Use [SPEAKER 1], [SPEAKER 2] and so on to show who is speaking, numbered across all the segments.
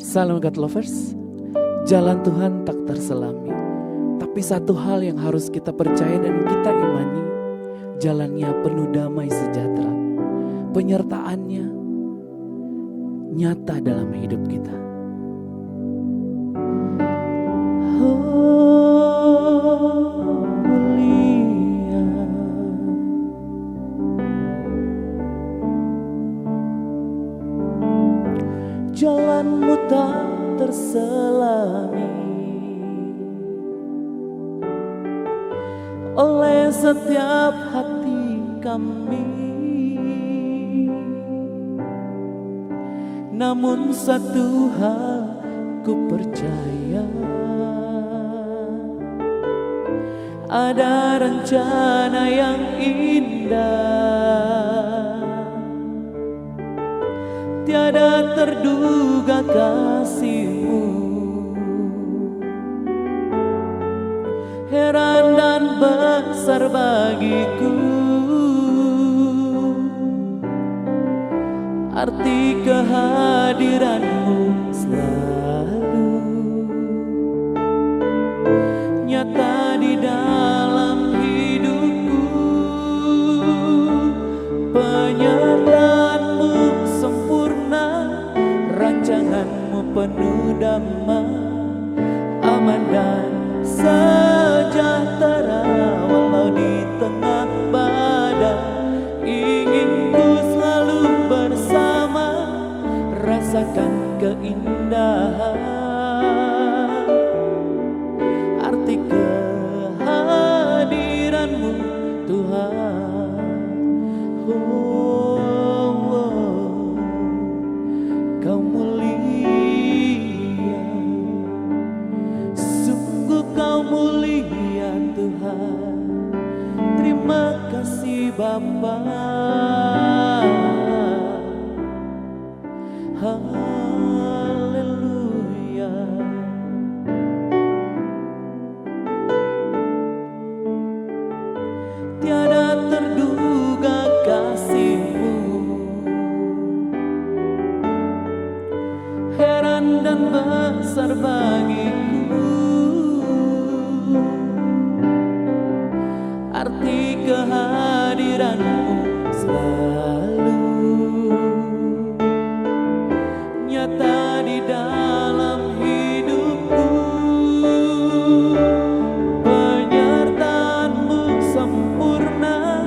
[SPEAKER 1] Salam God Lovers, jalan Tuhan tak terselami. Tapi satu hal yang harus kita percaya dan kita imani, jalannya penuh damai sejahtera. Penyertaannya nyata dalam hidup kita. Jalanmu tak terselami oleh setiap hati kami. Namun satu hal ku percaya, ada rencana yang indah, tiada terduga kasih-Mu. Heran dan besar bagiku arti kehadiran-Mu selalu nyata di dalam hidupku. Penyertaan-Mu sempurna, rancangan-Mu penuh damai, aman dan sejahtera walau di tengah badai. Ingin ku selalu bersama, rasakan keindahan arti kehadiran-Mu Tuhan. Kau mulia, sungguh Kau mulia Tuhan. Terima kasih Bapa. Haleluya. Tiada terduga kasih-Mu, heran dan besar bagiku arti kehadiran-Mu selalu nyata di dalam hidupku. Penyertaan-Mu sempurna,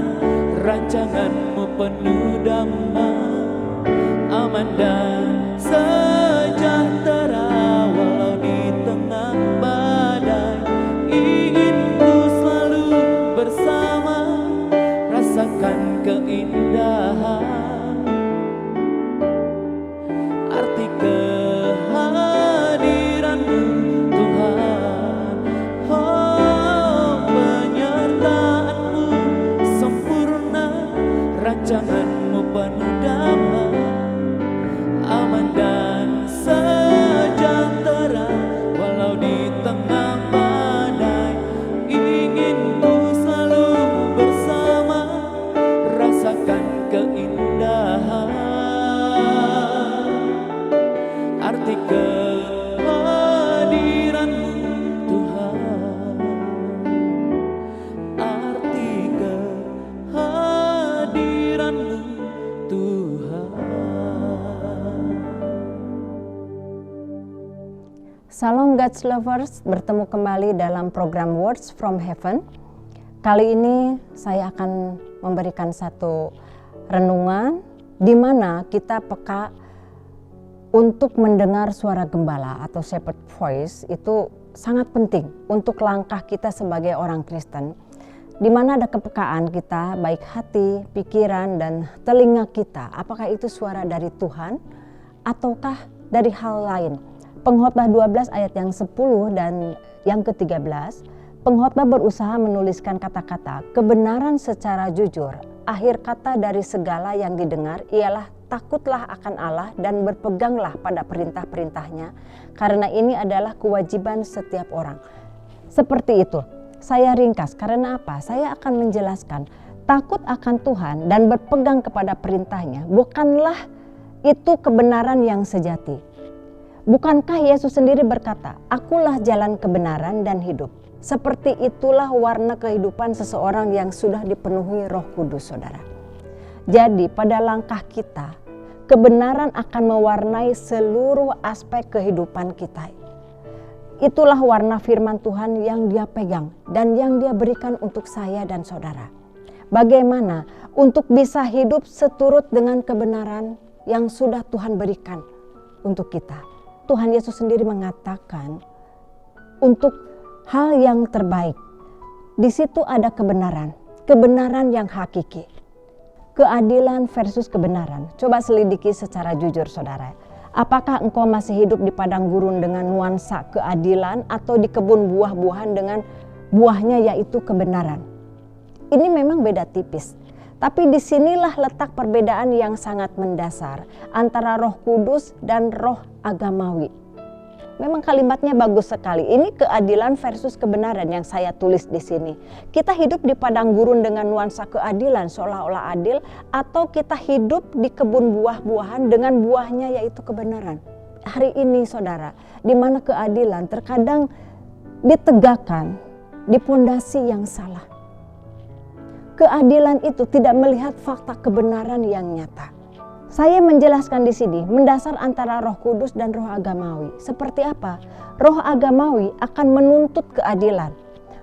[SPEAKER 1] rancangan-Mu penuh damai, aman dan sejahtera walau di tengah badai. Ingin ku selalu bersama, rasakan keindahan arti kehadiran-Mu Tuhan. Oh, penyertaan-Mu sempurna, rancangan-Mu penuh damai, aman dan sejahtera walau di tengah badai. Ingin ku selalu bersama, rasakan keindahan arti kehadiran-Mu Tuhan. Arti kehadiran-Mu Tuhan.
[SPEAKER 2] Salam God's Lovers, bertemu kembali dalam program Words from Heaven. Kali ini saya akan memberikan satu renungan di mana kita peka untuk mendengar suara gembala atau shepherd voice. Itu sangat penting untuk langkah kita sebagai orang Kristen, di mana ada kepekaan kita, baik hati, pikiran, dan telinga kita. Apakah itu suara dari Tuhan ataukah dari hal lain? Pengkhotbah 12 ayat yang 10 dan yang ke-13, pengkhotbah berusaha menuliskan kata-kata kebenaran secara jujur. Akhir kata dari segala yang didengar ialah takutlah akan Allah dan berpeganglah pada perintah-perintahnya, karena ini adalah kewajiban setiap orang. Seperti itu. Saya ringkas, karena apa? Saya akan menjelaskan takut akan Tuhan dan berpegang kepada perintahnya bukanlah itu kebenaran yang sejati. Bukankah Yesus sendiri berkata, "Akulah jalan kebenaran dan hidup." Seperti itulah warna kehidupan seseorang yang sudah dipenuhi Roh Kudus, saudara. Jadi pada langkah kita, kebenaran akan mewarnai seluruh aspek kehidupan kita. Itulah warna firman Tuhan yang Dia pegang dan yang Dia berikan untuk saya dan saudara. Bagaimana untuk bisa hidup seturut dengan kebenaran yang sudah Tuhan berikan untuk kita. Tuhan Yesus sendiri mengatakan untuk hal yang terbaik. Di situ ada kebenaran, kebenaran yang hakiki. Keadilan versus kebenaran. Coba selidiki secara jujur, saudara. Apakah engkau masih hidup di padang gurun dengan nuansa keadilan atau di kebun buah-buahan dengan buahnya yaitu kebenaran? Ini memang beda tipis. Tapi disinilah letak perbedaan yang sangat mendasar antara Roh Kudus dan roh agamawi. Memang kalimatnya bagus sekali. Ini keadilan versus kebenaran yang saya tulis di sini. Kita hidup di padang gurun dengan nuansa keadilan seolah-olah adil, atau kita hidup di kebun buah-buahan dengan buahnya yaitu kebenaran. Hari ini saudara, di mana keadilan terkadang ditegakkan di pondasi yang salah. Keadilan itu tidak melihat fakta kebenaran yang nyata. Saya menjelaskan di sini mendasar antara Roh Kudus dan roh agamawi. Seperti apa? Roh agamawi akan menuntut keadilan.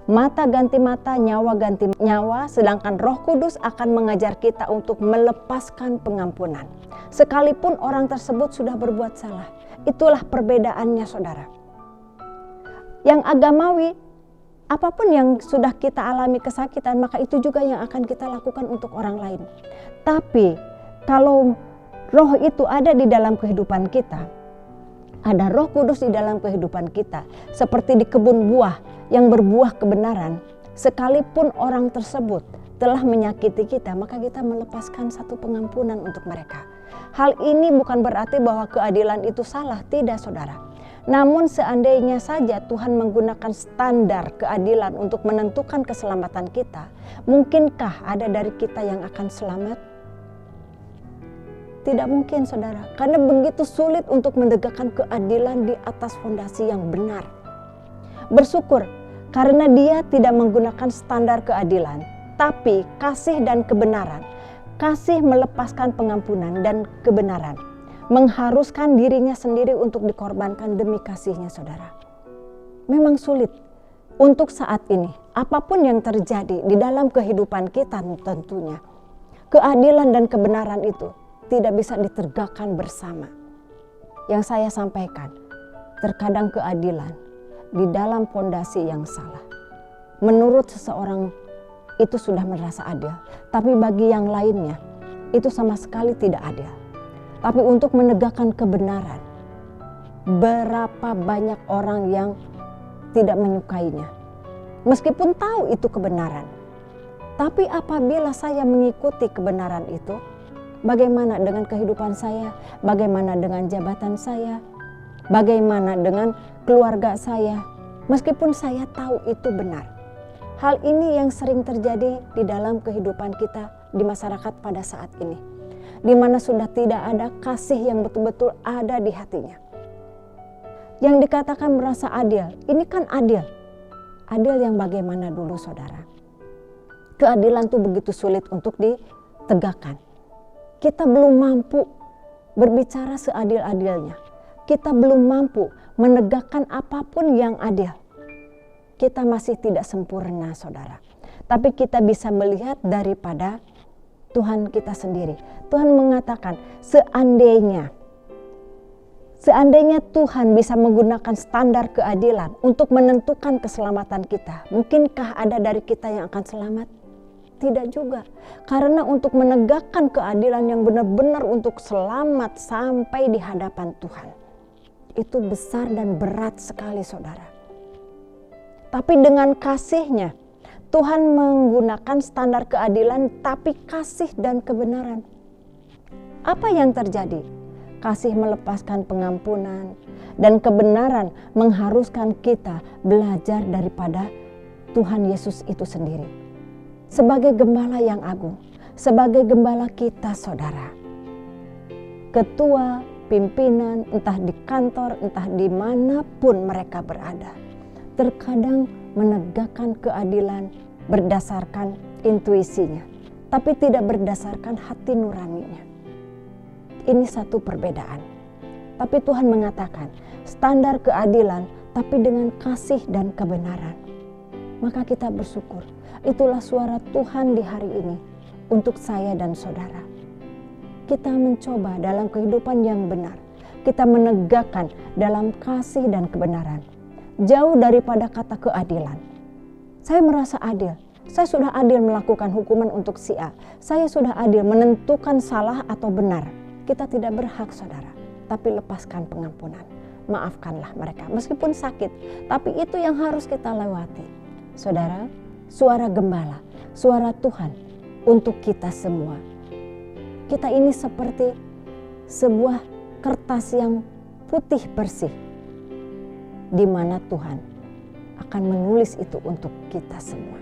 [SPEAKER 2] Mata ganti mata, nyawa ganti nyawa, sedangkan Roh Kudus akan mengajar kita untuk melepaskan pengampunan. Sekalipun orang tersebut sudah berbuat salah. Itulah perbedaannya, saudara. Yang agamawi, apapun yang sudah kita alami kesakitan, maka itu juga yang akan kita lakukan untuk orang lain. Tapi kalau Roh itu ada di dalam kehidupan kita, ada Roh Kudus di dalam kehidupan kita, seperti di kebun buah yang berbuah kebenaran. Sekalipun orang tersebut telah menyakiti kita, maka kita melepaskan satu pengampunan untuk mereka. Hal ini bukan berarti bahwa keadilan itu salah, tidak saudara. Namun seandainya saja Tuhan menggunakan standar keadilan untuk menentukan keselamatan kita, mungkinkah ada dari kita yang akan selamat? Tidak mungkin, saudara, karena begitu sulit untuk menegakkan keadilan di atas fondasi yang benar. Bersyukur karena Dia tidak menggunakan standar keadilan, tapi kasih dan kebenaran. Kasih melepaskan pengampunan dan kebenaran, mengharuskan dirinya sendiri untuk dikorbankan demi kasihnya, saudara. Memang sulit untuk saat ini, apapun yang terjadi di dalam kehidupan kita tentunya, keadilan dan kebenaran itu tidak bisa ditegakkan bersama. Yang saya sampaikan, terkadang keadilan di dalam fondasi yang salah. Menurut seseorang itu sudah merasa adil, tapi bagi yang lainnya itu sama sekali tidak adil. Tapi untuk menegakkan kebenaran, berapa banyak orang yang tidak menyukainya. Meskipun tahu itu kebenaran. Tapi apabila saya mengikuti kebenaran itu, bagaimana dengan kehidupan saya? Bagaimana dengan jabatan saya? Bagaimana dengan keluarga saya? Meskipun saya tahu itu benar. Hal ini yang sering terjadi di dalam kehidupan kita di masyarakat pada saat ini. Di mana sudah tidak ada kasih yang betul-betul ada di hatinya. Yang dikatakan merasa adil, ini kan adil. Adil yang bagaimana dulu, saudara? Keadilan itu begitu sulit untuk ditegakkan. Kita belum mampu berbicara seadil-adilnya. Kita belum mampu menegakkan apapun yang adil. Kita masih tidak sempurna, saudara. Tapi kita bisa melihat daripada Tuhan kita sendiri. Tuhan mengatakan seandainya Tuhan bisa menggunakan standar keadilan untuk menentukan keselamatan kita, mungkinkah ada dari kita yang akan selamat? Tidak juga. Karena untuk menegakkan keadilan yang benar-benar untuk selamat sampai di hadapan Tuhan, itu besar dan berat sekali, saudara. Tapi dengan kasih-Nya, Tuhan menggunakan standar keadilan tapi kasih dan kebenaran. Apa yang terjadi? Kasih melepaskan pengampunan dan kebenaran mengharuskan kita belajar daripada Tuhan Yesus itu sendiri. Sebagai gembala yang agung, sebagai gembala kita, saudara. Ketua pimpinan, entah di kantor, entah dimanapun mereka berada. Terkadang menegakkan keadilan berdasarkan intuisinya, tapi tidak berdasarkan hati nuraninya. Ini satu perbedaan. Tapi Tuhan mengatakan standar keadilan tapi dengan kasih dan kebenaran. Maka kita bersyukur. Itulah suara Tuhan di hari ini untuk saya dan saudara. Kita mencoba dalam kehidupan yang benar. Kita menegakkan dalam kasih dan kebenaran. Jauh daripada kata keadilan. Saya merasa adil. Saya sudah adil melakukan hukuman untuk si A. Saya sudah adil menentukan salah atau benar. Kita tidak berhak, saudara. Tapi lepaskan pengampunan. Maafkanlah mereka meskipun sakit. Tapi itu yang harus kita lewati. Saudara, suara gembala, suara Tuhan untuk kita semua. Kita ini seperti sebuah kertas yang putih bersih, di mana Tuhan akan menulis itu untuk kita semua.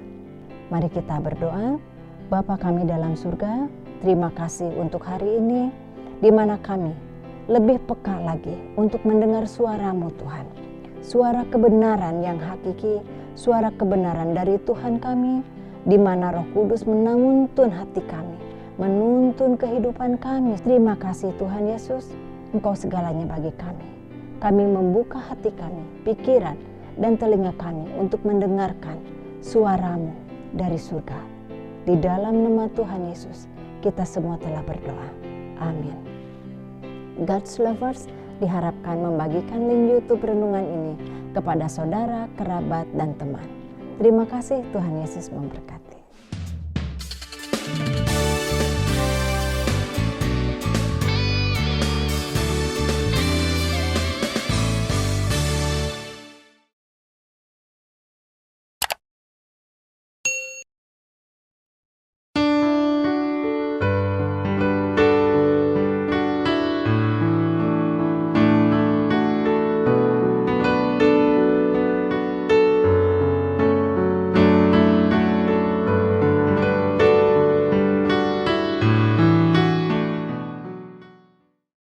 [SPEAKER 2] Mari kita berdoa. Bapa kami dalam surga, terima kasih untuk hari ini, di mana kami lebih peka lagi untuk mendengar suara-Mu Tuhan. Suara kebenaran yang hakiki, suara kebenaran dari Tuhan kami, di mana Roh Kudus menuntun hati kami, menuntun kehidupan kami. Terima kasih Tuhan Yesus, Engkau segalanya bagi kami. Kami membuka hati kami, pikiran, dan telinga kami untuk mendengarkan suara-Mu dari surga. Di dalam nama Tuhan Yesus, kita semua telah berdoa. Amin. God's Lovers diharapkan membagikan link YouTube renungan ini kepada saudara, kerabat, dan teman. Terima kasih, Tuhan Yesus memberkati.